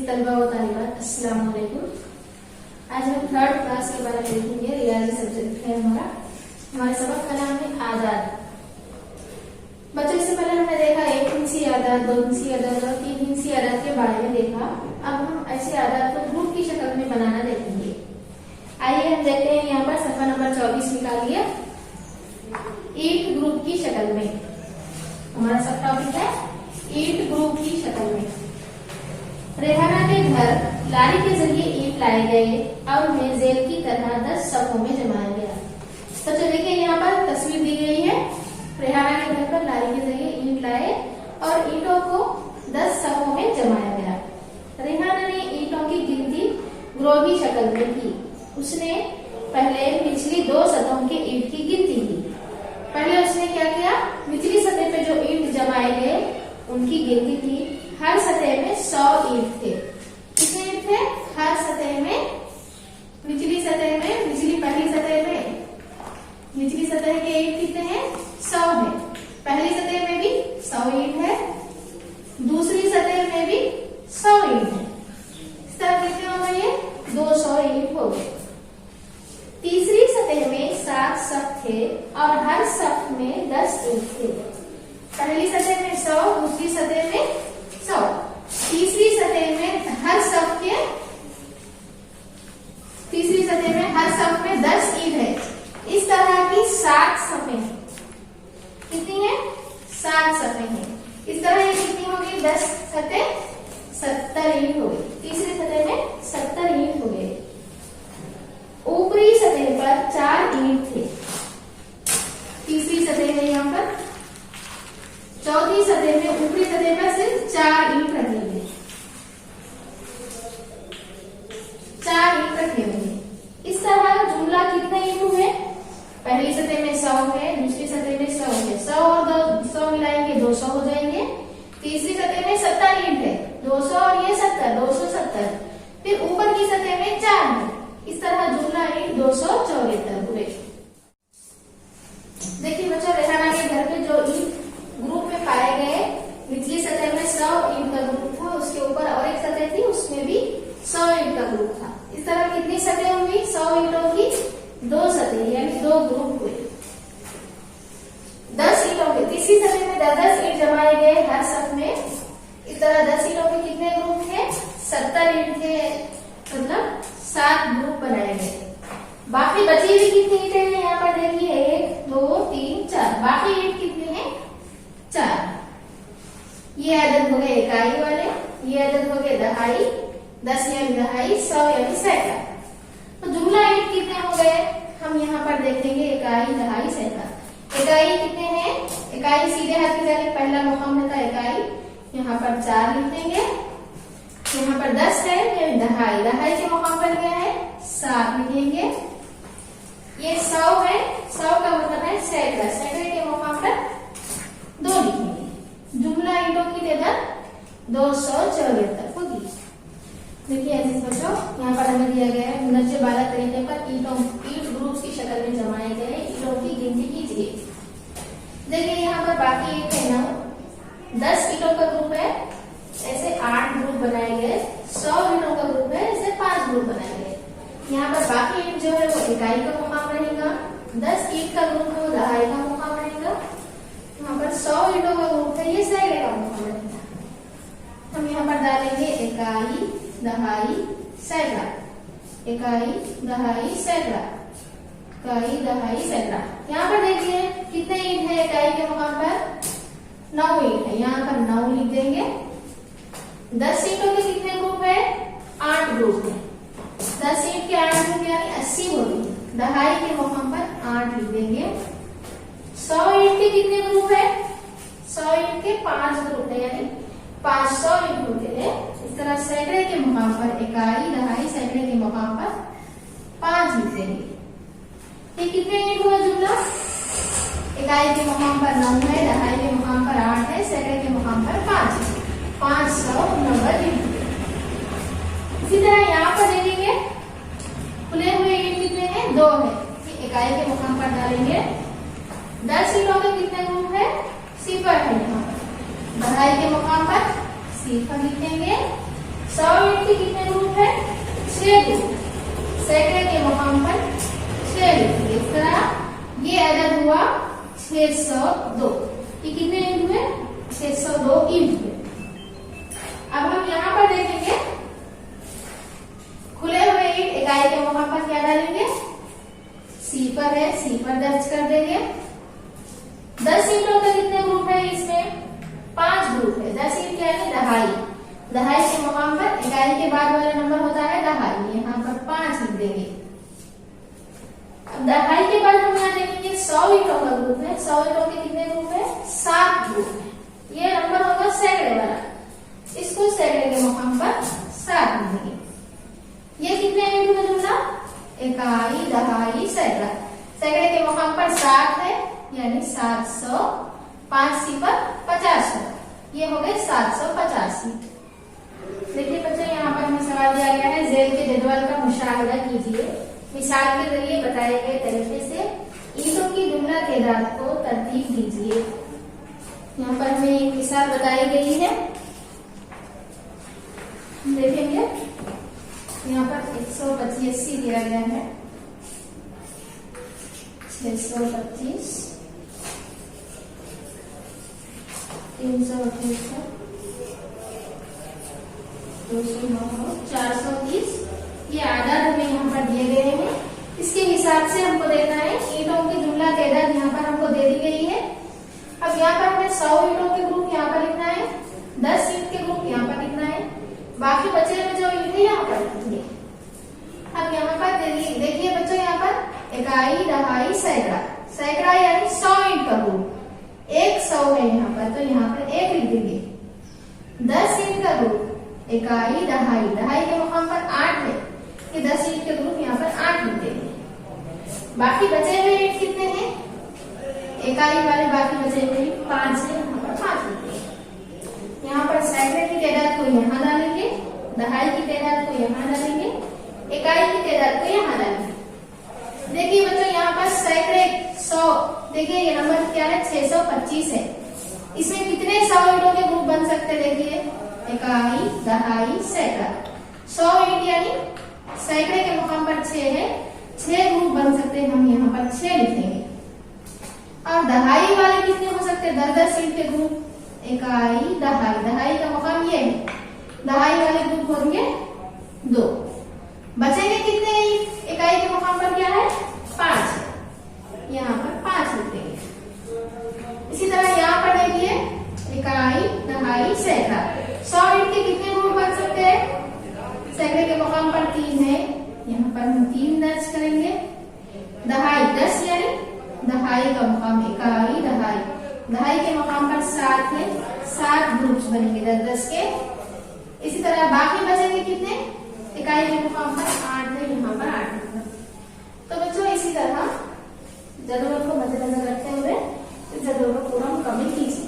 तलबा व तालिबात, अस्सलाम वालेकुम। आज हम थर्ड क्लास के बारे में देखेंगे। रियाजी सब्जेक्ट है हमारा। हमारे सबक का नाम है आदाद। बच्चों, इससे पहले हमने देखा 1 हिंसी आदाद, 2 हिंसी आदाद और 3 हिंसी आदाद के बारे में देखा। अब हम ऐसे आदाद को ग्रुप की शक्ल में बनाना देखेंगे। आइए हम देखते हैं। यहाँ पर सफा नंबर 24 निकालिए। ईंट ग्रुप की शक्ल में हमारा सब टॉपिक है ईंट ग्रुप की शक्ल में। रेहाना के घर लारी के जरिए ईंट लाए गए और उन्हें जेल की तरह 10 सफ़ों में जमाया गया। तो देखिए यहाँ पर तस्वीर दी गई है। रेहाना के घर पर लारी के जरिए ईंट लाए और ईंटों को 10 सफ़ों में जमाया गया। रेहाना ने ईंटों की गिनती ग्रोह की शक्ल में की। उसने पहले पिछली 2 सतहों के ईंट की गिनती की। पहले उसने क्या किया, निचली सतह पे जो ईंट जमाए गए उनकी गिनती की। हर सतह में 100 ईंट थे। कितने ईंट थे? हर सतह में, निचली सतह में, पहली सतह में, निचली सतह के ईंट कितने हैं? 100 है। पहली सतह में भी 100 ईंट है, दूसरी सतह में भी 100 ईंट है। इस तरह कितने हो गए? 200 ईंट हो गए। तीसरी सतह में 7 सफ थे और हर सफ में 10 ईंट थे। पहली सतह में 100, दूसरी सतह में 100, तीसरी सतह में हर सफ में 10 ईंट है। इस तरह की 7 सफें हैं। कितनी है? 7 सफें हैं। इस तरह ये कितनी होगी? 10 सतह 70 ईंट हो गई। तीसरी सतह में 70 ईंट हो गए। ऊपरी सतह पर 4 ईंट थे। तीसरी सतह है यहाँ पर। चौथी सतह में, ऊपरी सतह पर सिर्फ 4 ईंट रखे हुए, 4 ईंट रखे हुए। इस तरह जुमला कितने ईंट हुए? पहली सतह में 100 है, दूसरी सतह में 100 है। 100 और 100 मिलाएंगे 200 हो जाएंगे। तीसरी सतह में 70 ईंट है, 200 और ये 70, 270। फिर ऊपर की सतह में 4 है। इस तरह जुमला ईंट 274 हुए। देखिए बच्चों, रेहाना के घर पे जो ईंट ग्रुप में पाए गए, निचली सतह में 100 ईंट का ग्रुप था, उसके ऊपर और एक सतह थी, उसमें भी 100 ईंट का ग्रुप था। इस तरह कितनी सतह हुई? 100 ईंटों की 2 सतह, यानी 2 ग्रुप हुए। 10 ईंटों के, तीसरी सतह में 10 ईंट जमाए गए हर सफ में। इस तरह 10 ईंटों के कितने ग्रुप थे? 70 ईंट थे, मतलब 7 ग्रुप बनाए गए। बाकी बची हुई कितनी ईंटें हैं? यहाँ पर देखिए 1 2 3 4। बाकी ईंट कितने हैं? 4। ये अदद हो गए इकाई वाले, ये अदद हो गए दहाई, 10 यानी दहाई, 100 यानी सैकड़ा। तो जुमला ईंट कितने हो गए? हम यहाँ पर देखेंगे इकाई, दहाई, सैकड़ा। इकाई कितने हैं? इकाई सीधे हाथ की जाने पहला मुकाम होता है इकाई। यहाँ पर 4 लिखेंगे। यहाँ पर 10 है यानी दहाई, दहाई के मुकाम पर क्या है? 7 लिखेंगे। ये 100 है, 100 का मतलब है सैकड़ा, सैकड़े के मुकाम पर 2 लिखेंगे। जुमला ईंटों की तादाद 274 होगी। देखिए ऐसे बच्चों, यहाँ पर हमें दिया गया है नीचे वाला तरीके पर ईंट ग्रुप्स की शक्ल में जमाए गए ईंटों की गिनती कीजिए। देखिए यहाँ पर बाकी ईंट है ना, 10 ईंटों का ग्रुप है, ऐसे 8 ग्रुप बनाए गए। 100 ईंटों का ग्रुप है, ऐसे 5 ग्रुप बनाए गए। यहाँ पर बाकी ईंट जो है वो इकाई का मुकाम रहेगा। 10 ईंट का ग्रुप है वो दहाई का मुकाम रहेगा। यहाँ पर 100 ईंटों का ग्रुप है, ये सैकड़े का मुकाम रहेगा। हम यहाँ पर डालेंगे इकाई, दहाई, सैकड़ा, इकाई, दहाई, सैकड़ा, इकाई, दहाई, सैकड़ा। यहाँ पर देखिए कितने ईंट है इकाई के मुकाम पर? 9 ईंट है। यहाँ पर 9 लिख देंगे। 10 ईंटों के कितने ग्रुप है? 8 ग्रुप है। 10 ईंट के 8 ग्रुप यानी 80 हो गई। दहाई के मुकाम पर 8 लिख देंगे। 100 ईंट के कितने ग्रुप है? 100 ईंट के 5 ग्रुप है, यानी 500 ईंट होते हैं। इस तरह सैकड़े के मुकाम पर इकाई, दहाई, सैकड़े के मुकाम पर 5 लिख देंगे। ये कितने ईंट हुआ जुमला? इकाई के मुकाम पर 9 है, दहाई के मुकाम पर 8 है, सैकड़े के मुकाम पर 5 है। 590 ईंट। इसी तरह यहाँ पर देखेंगे खुले हुए ईंट कितने हैं? 2 है। इकाई के मुकाम पर डालेंगे। 10 ईंटों के कितने ग्रुप है? 0 है। यहाँ पर दहाई के मुकाम पर 0 लिखेंगे। 100 ईंट 6 ग्रुप, सैकड़े के मुकाम पर 6 लिखेंगे। इस तरह ये अदद हुआ 602। ये कितने इंट हुए? 602 इंट हुए। अब हम यहाँ पर देखेंगे खुले हुए इंट इकाई के मुकाम पर क्या डालेंगे? सी पर है, सी पर दर्ज कर देंगे। 10 ईंटों के कितने ग्रुप है? इसमें 5 ग्रुप है। 10 ईंट क्या है? दहाई। दहाई के मुकाम पर इकाई के बाद वाला नंबर होता है दहाई, यहाँ पर 5 लिख देंगे। अब दहाई के बाद हम यहाँ देखेंगे 100 ईंटों का ग्रुप है। 100 ईंटों के कितने ग्रुप है? 7 ग्रुप है। ये नंबर होगा सैकड़े वाला, इसको सैकड़े के मुकाम पर 7 लिखेंगे। ये कितने ईंट हुए जुमला? इकाई, दहाई, सैकड़ा। सैकड़े के मुकाम पर 7 है, यानी 700। 5 सी पर 50 हो, ये हो गए 785। देखिए बच्चों, यहाँ पर हमें सवाल दिया गया है जेल के जदवल का मुशाहिदा कीजिए, मिसाल के जरिए बताए गए तरीके से ईंटों की जुमला तादाद को तरतीब दीजिए। यहाँ पर हमें एक मिसाल बताई गई है, देखेंगे। यहाँ पर 185 दिया गया है, 625, 328, 209, 430 ये आदाद हमें यहाँ पर दिए गए हैं। इसके हिसाब से हमको देखना है ईंटों की जुमला तादाद यहाँ पर हमको दे दी गई है। अब यहाँ पर हमें 100 ईंटों के ग्रुप यहाँ पर लिखना है, 10 ईंट के ग्रुप यहाँ पर लिखना है, बाकी बचे हुए जो ईंट है यहाँ पर लिखेंगे। अब यहाँ पर देखिए बच्चों, यहाँ पर इकाई, दहाई, सैकड़ा। सैकड़ा यानी 100 ईंट का ग्रुप, 100 है यहाँ पर, तो यहाँ पर 1 लिख देंगे। 10 ईंट का ग्रुप इकाई, दहाई, दहाई के मुकाम पर 8 है, कि 10 ईंट के ग्रुप यहाँ पर 8 लिख देंगे। बाकी बचे हुए ईंट कितने हैं? इकाई वाले बाकी बचे हुए 5 है, यहाँ पर 5 लिख देंगे। यहाँ पर सैकड़े की तादाद को यहाँ डालेंगे, दहाई की तादाद को यहाँ डालेंगे, इकाई की तादाद को यहाँ डालेंगे। देखिए बच्चों, यहाँ पर सैकड़े 100, देखिए ये नंबर क्या है? 625 है। इसमें कितने 100 ईंटों के ग्रुप बन सकते हैं? देखिए इकाई, दहाई, सैकड़ा। 100 ईंट यानी सैकड़े के मुकाम पर 6 है, 6 ग्रुप बन सकते हैं, हम यहाँ पर 6 लिखेंगे। और दहाई वाले कितने हो सकते हैं? 10-10 ईंट के ग्रुप, इकाई, दहाई, दहाई का मुकाम ये है, दहाई वाले ग्रुप होंगे 2। बचेंगे कितने ईंट? इकाई के मुकाम पर क्या है? 5, यहाँ पर 5 लिख देंगे। इसी तरह यहाँ पर देखिए इकाई, दहाई, सैकड़ा। 100 ईंट के कितने ग्रुप बन सकते हैं? सैकड़े के मुकाम पर 3 है, यहाँ पर हम 3 दर्ज करेंगे। दहाई 10 यानी दहाई का मुकाम इकाई, दहाई, दहाई के मुकाम पर 7 है, 7 ग्रुप्स बनेंगे 10-10 के। इसी तरह बाकी बचेंगे कितने? इकाई के मुकाम पर 8 है, यहाँ पर 8 होगा। तो बच्चों इसी तरह जदवल को मद्देनजर रखते हुए इस जदवल को पूरा मुकम्मल कीजिए।